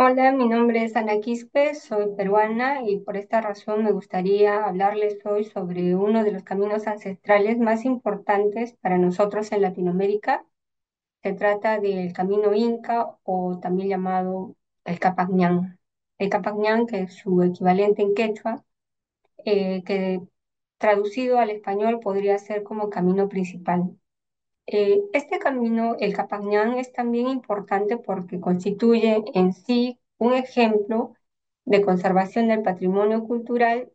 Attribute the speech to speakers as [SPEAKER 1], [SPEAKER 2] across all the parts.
[SPEAKER 1] Hola, mi nombre es Ana Quispe, soy peruana y por esta razón me gustaría hablarles hoy sobre uno de los caminos ancestrales más importantes para nosotros en Latinoamérica. Se trata del camino Inca o también llamado el Capacñán. El Capacñán, que es su equivalente en quechua, que traducido al español podría ser como camino principal. Este camino, el Capacñán, es también importante porque constituye en sí un ejemplo de conservación del patrimonio cultural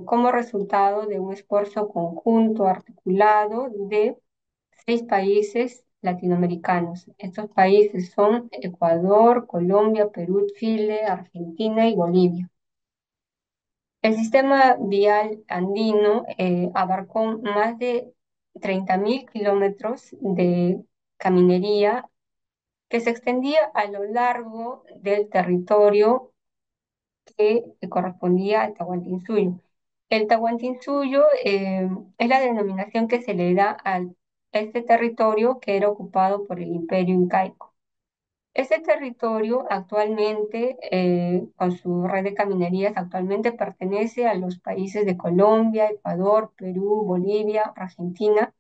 [SPEAKER 1] como resultado de un esfuerzo conjunto, articulado de 6 países latinoamericanos. Estos países son Ecuador, Colombia, Perú, Chile, Argentina y Bolivia. El sistema vial andino abarcó más de 30.000 kilómetros de caminería que se extendía a lo largo del territorio que correspondía al Tahuantinsuyo. El Tahuantinsuyo es la denominación que se le da a este territorio que era ocupado por el Imperio Incaico. Este territorio actualmente, con su red de caminerías, actualmente pertenece a los países de Colombia, Ecuador, Perú, Bolivia, Argentina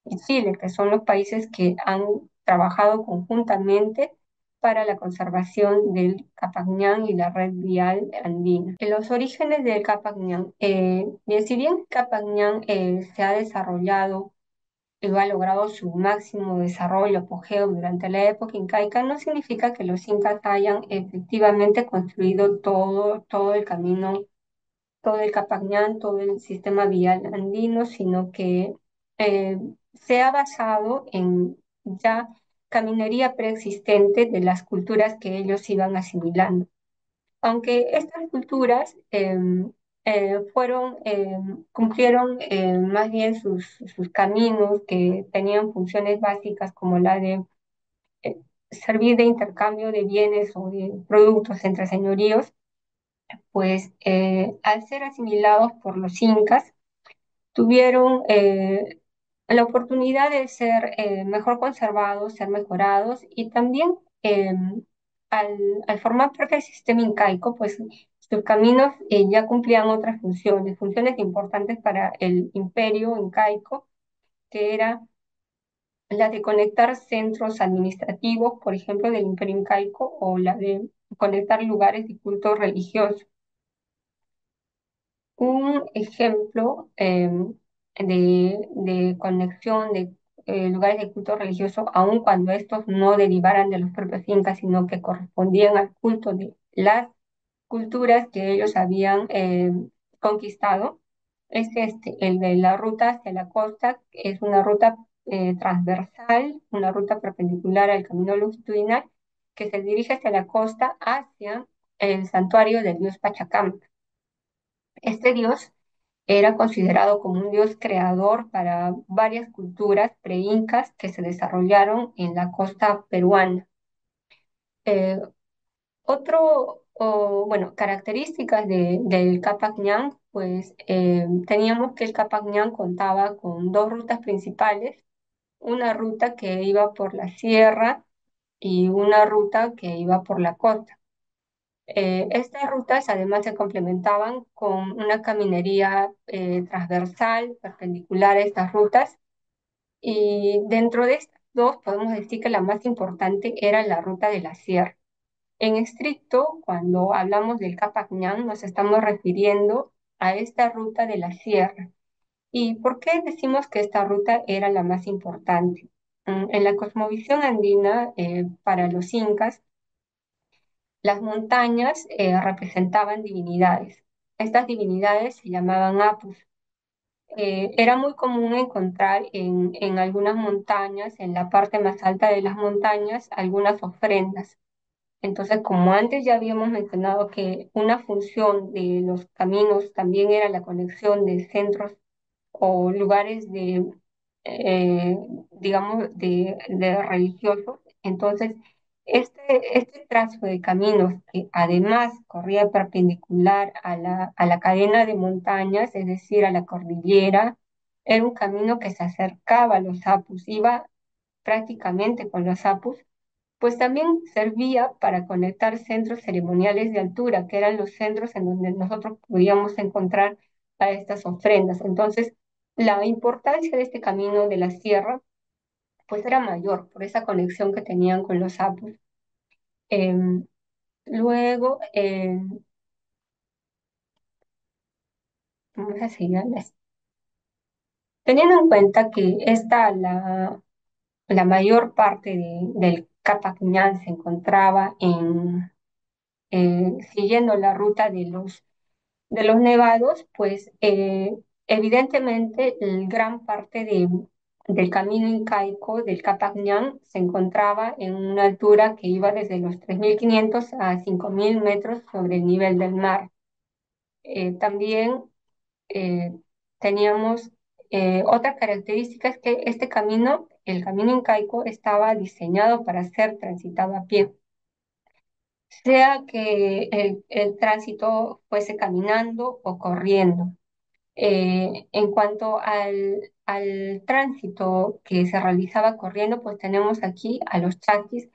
[SPEAKER 1] y Chile, que son los países que han trabajado conjuntamente para la conservación del Capacñán y la red vial andina. En los orígenes del Capacñán, bien, si bien Capacñán se ha desarrollado y ha logrado su máximo desarrollo, apogeo durante la época incaica, no significa que los incas hayan efectivamente construido todo el camino, todo el Capacñán, todo el sistema vial andino, sino que eh, se ha basado en ya caminería preexistente de las culturas que ellos iban asimilando. Aunque estas culturas cumplieron más bien sus caminos que tenían funciones básicas como la de eh, servir de intercambio de bienes o de productos entre señoríos, pues al ser asimilados por los incas, tuvieron la oportunidad de ser mejor conservados, ser mejorados y también eh, al formar parte del sistema incaico, pues sus caminos ya cumplían otras funciones, funciones importantes para el imperio incaico, que era la de conectar centros administrativos, por ejemplo, del imperio incaico, o la de conectar lugares de culto religioso. Un ejemplo de conexión de lugares de culto religioso, aun cuando estos no derivaran de los propios incas, sino que correspondían al culto de las culturas que ellos habían conquistado, es el de la ruta hacia la costa, que es una ruta transversal, una ruta perpendicular al camino longitudinal, que se dirige hacia la costa, hacia el santuario del dios Pachacamac. Este dios era considerado como un dios creador para varias culturas pre-incas que se desarrollaron en la costa peruana. Eh, Características del Capac Ñan, pues teníamos que el Capac Ñan contaba con dos rutas principales, una ruta que iba por la sierra y una ruta que iba por la costa. Estas rutas además se complementaban con una caminería transversal, perpendicular a estas rutas, y dentro de estas dos podemos decir que la más importante era la ruta de la sierra. En estricto, cuando hablamos del Capacñán, nos estamos refiriendo a esta ruta de la sierra. ¿Y por qué decimos que esta ruta era la más importante? En la cosmovisión andina, para los incas, las montañas representaban divinidades. Estas divinidades se llamaban apus. Era muy común encontrar en algunas montañas, en la parte más alta de las montañas, algunas ofrendas. Entonces, como antes ya habíamos mencionado que una función de los caminos también era la conexión de centros o lugares eh, digamos, de religiosos. Entonces, este trazo de caminos que además corría perpendicular a la cadena de montañas, es decir, a la cordillera, era un camino que se acercaba a los apus, iba prácticamente con los apus, pues también servía para conectar centros ceremoniales de altura, que eran los centros en donde nosotros podíamos encontrar a estas ofrendas. Entonces, la importancia de este camino de la sierra, pues era mayor por esa conexión que tenían con los apus. Em, luego, vamos a seguir. Teniendo en cuenta que la mayor parte del Capac Ñan se encontraba siguiendo la ruta de los nevados, pues evidentemente gran parte del camino incaico del Capac Ñan se encontraba en una altura que iba desde los 3.500 a 5.000 metros sobre el nivel del mar. También eh, teníamos otra característica es que este camino, el camino incaico, estaba diseñado para ser transitado a pie, sea que el tránsito fuese caminando o corriendo. En cuanto al tránsito que se realizaba corriendo, pues tenemos aquí a los chaquis.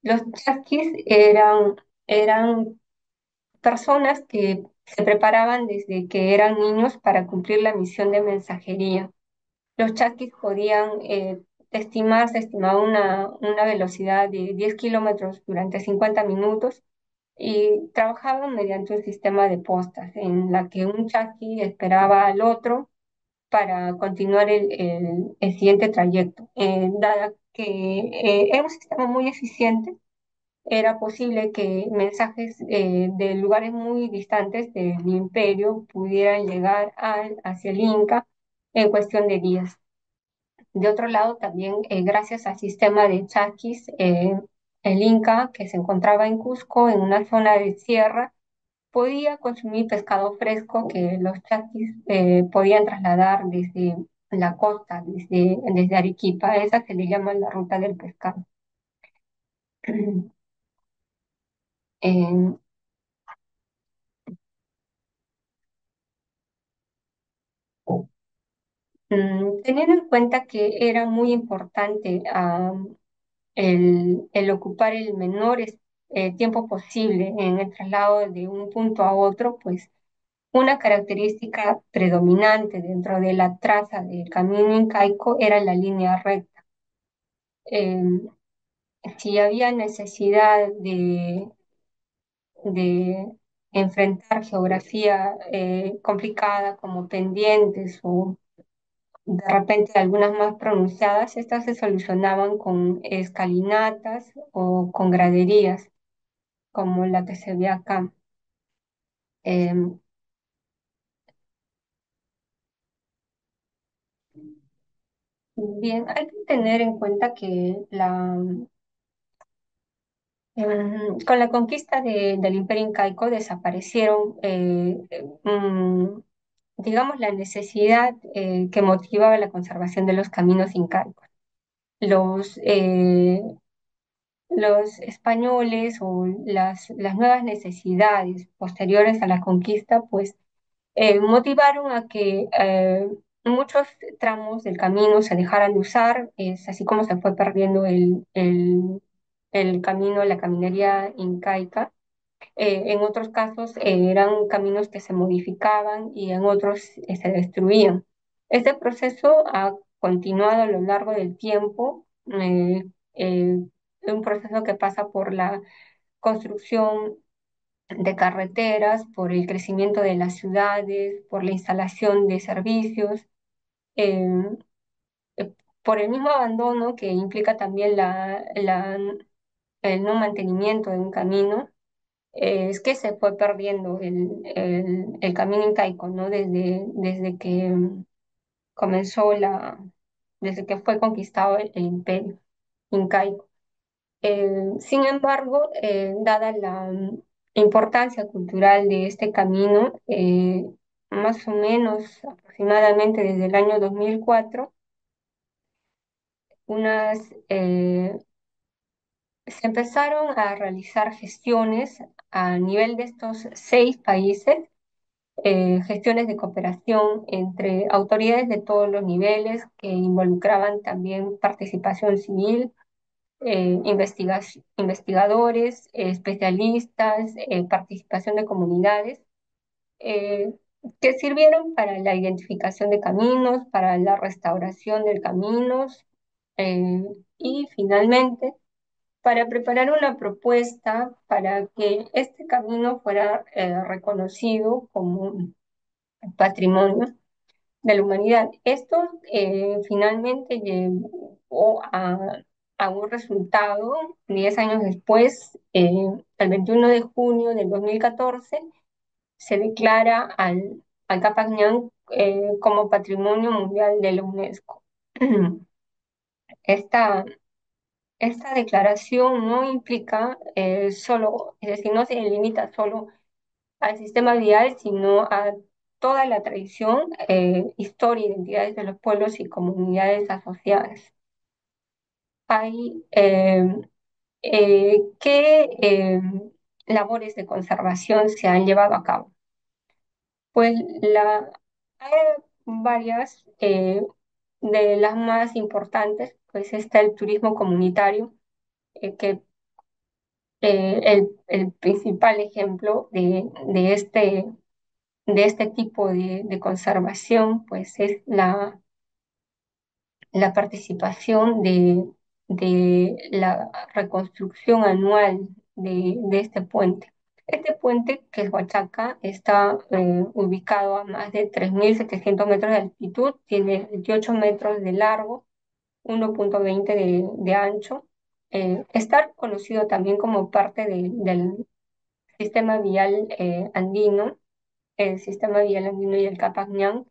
[SPEAKER 1] Los chaquis eran personas que se preparaban desde que eran niños para cumplir la misión de mensajería. Los chaquis podían se estimaba una velocidad de 10 kilómetros durante 50 minutos y trabajaban mediante un sistema de postas en la que un chaqui esperaba al otro para continuar el siguiente trayecto. Dada que era un sistema muy eficiente, era posible que mensajes de lugares muy distantes del imperio pudieran llegar hacia el Inca en cuestión de días. De otro lado, también gracias al sistema de chaquis, el Inca, que se encontraba en Cusco, en una zona de sierra, podía consumir pescado fresco que los chaquis podían trasladar desde la costa, desde Arequipa. Esa se le llama la ruta del pescado. Eh, Teniendo en cuenta que era muy importante el ocupar el menor tiempo posible en el traslado de un punto a otro, pues una característica predominante dentro de la traza del camino incaico era la línea recta. Eh, si había necesidad de enfrentar geografía complicada como pendientes o de repente algunas más pronunciadas, estas se solucionaban con escalinatas o con graderías, como la que se ve acá. Em, Bien, hay que tener en cuenta que con la conquista del Imperio Incaico desaparecieron, digamos, la necesidad que motivaba la conservación de los caminos incaicos. Los, eh, los españoles o las nuevas necesidades posteriores a la conquista, pues motivaron a que muchos tramos del camino se dejaran de usar, es así como se fue perdiendo el camino, la caminería incaica. En otros casos eran caminos que se modificaban y en otros se destruían. Este proceso ha continuado a lo largo del tiempo, un proceso que pasa por la construcción de carreteras, por el crecimiento de las ciudades, por la instalación de servicios, eh, eh, por el mismo abandono que implica también el no mantenimiento de un camino. Es que se fue perdiendo el camino incaico, ¿no? Desde que comenzó desde que fue conquistado el imperio incaico. Sin embargo, dada la importancia cultural de este camino, más o menos aproximadamente desde el año 2004, unas, eh, se empezaron a realizar gestiones a nivel de estos 6 países, gestiones de cooperación entre autoridades de todos los niveles que involucraban también participación civil, investigadores, especialistas, participación de comunidades, eh, que sirvieron para la identificación de caminos, para la restauración de caminos eh, y finalmente para preparar una propuesta para que este camino fuera reconocido como patrimonio de la humanidad. Esto finalmente llevó a un resultado 10 años después, el 21 de junio del 2014, se declara al Capac Ñan como Patrimonio Mundial de la UNESCO. Esta, esta declaración no implica solo, es decir, no se limita solo al sistema vial, sino a toda la tradición, historia, identidades de los pueblos y comunidades asociadas. Hay ¿qué labores de conservación se han llevado a cabo? Pues hay varias, de las más importantes, pues está el turismo comunitario, que el principal ejemplo de este tipo de conservación, pues es la participación de la reconstrucción anual de este puente. Este puente, que es Huachaca, está ubicado a más de 3.700 metros de altitud, tiene 28 metros de largo, 1,20 de ancho. Está conocido también como parte del sistema vial andino, el sistema vial andino y el Capac Ñan,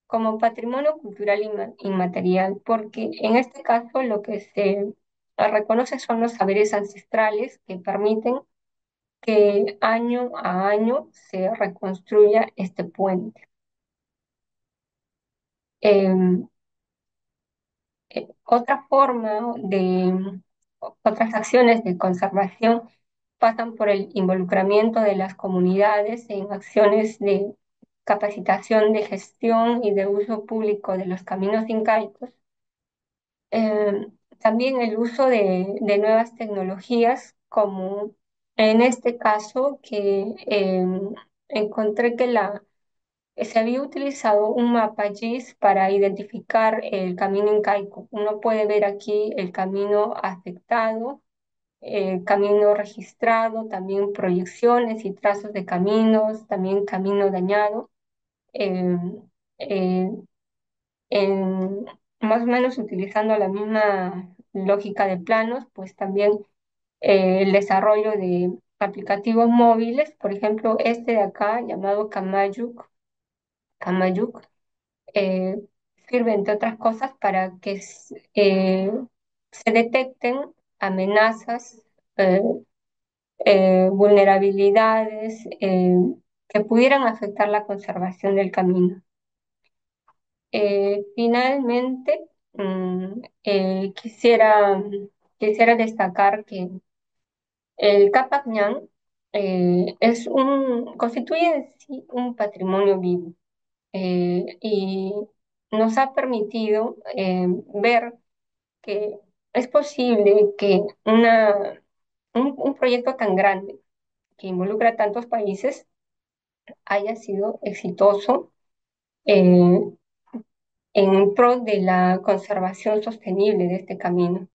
[SPEAKER 1] como patrimonio cultural inmaterial, porque en este caso lo que se reconoce son los saberes ancestrales que permiten que año a año se reconstruya este puente. Em, Otra forma otras acciones de conservación pasan por el involucramiento de las comunidades en acciones de capacitación de gestión y de uso público de los caminos incaicos. También el uso de nuevas tecnologías, como en este caso que encontré que se había utilizado un mapa GIS para identificar el camino incaico. Uno puede ver aquí el camino afectado, el camino registrado, también proyecciones y trazos de caminos, también camino dañado. Eh, eh, Más o menos utilizando la misma lógica de planos, pues también el desarrollo de aplicativos móviles, por ejemplo, este de acá llamado Kamayuk, eh, sirve entre otras cosas para que se detecten amenazas, eh, vulnerabilidades que pudieran afectar la conservación del camino. Finalmente, quisiera destacar que el Capac Ñan constituye en sí un patrimonio vivo, y nos ha permitido ver que es posible que un proyecto tan grande que involucra tantos países haya sido exitoso eh, en pro de la conservación sostenible de este camino.